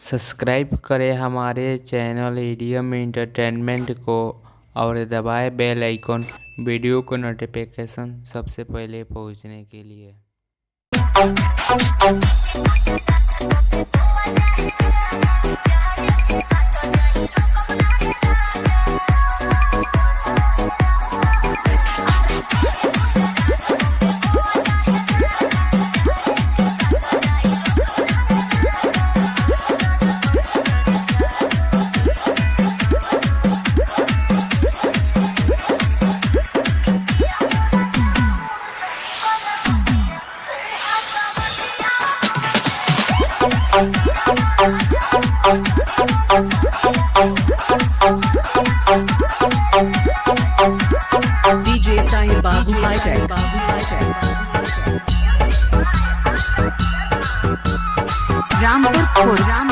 Subscribe करें हमारे channel EDM entertainment को और दबाएं बेल आइकन वीडियो को नोटिफिकेशन सबसे पहले पहुंचने के लिए। DJ Sahil Babu High-Tech. Rampur Khurram